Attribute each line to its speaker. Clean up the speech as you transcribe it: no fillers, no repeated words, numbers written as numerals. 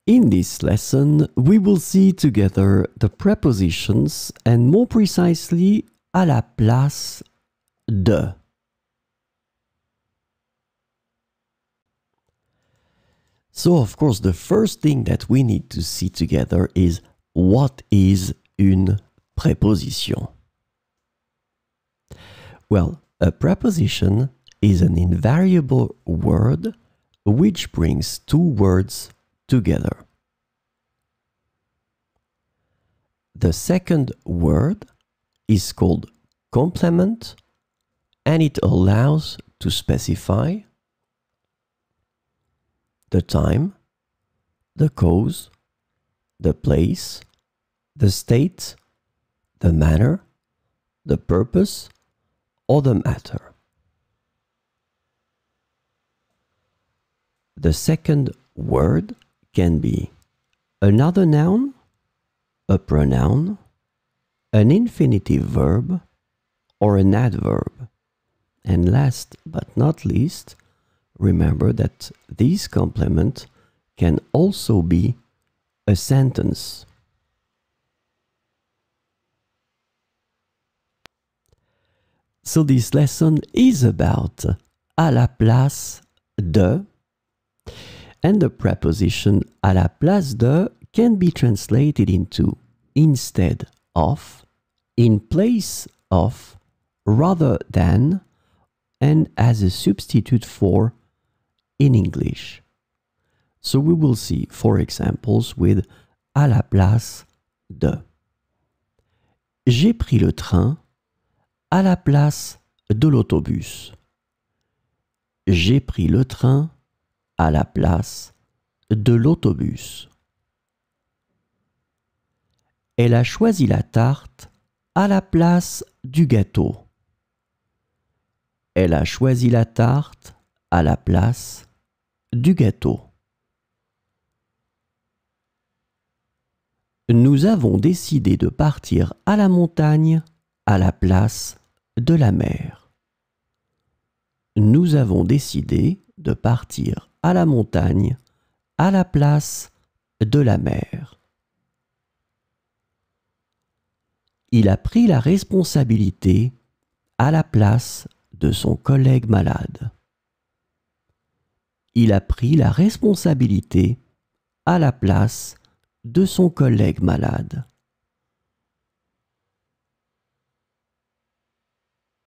Speaker 1: In this lesson, we will see together the prepositions and more precisely à la place de. So, of course, the first thing that we need to see together is what is une préposition? Well, a preposition is an invariable word which brings two words together. The second word is called complement, and it allows to specify the time, the cause, the place, the state, the manner, the purpose, or the matter. The second word can be another noun, a pronoun, an infinitive verb, or an adverb. And last but not least, remember that this complement can also be a sentence. So this lesson is about à la place de, and the preposition à la place de can be translated into instead of, in place of, rather than, and as a substitute for in English. So we will see 4 examples with à la place de. J'ai pris le train à la place de l'autobus. J'ai pris le train à la place de l'autobus. Elle a choisi la tarte à la place du gâteau. Elle a choisi la tarte à la place du gâteau. Nous avons décidé de partir à la montagne à la place de la mer. Nous avons décidé de partir à la montagne à la place de la mer. Il a pris la responsabilité à la place de son collègue malade. Il a pris la responsabilité à la place de son collègue malade.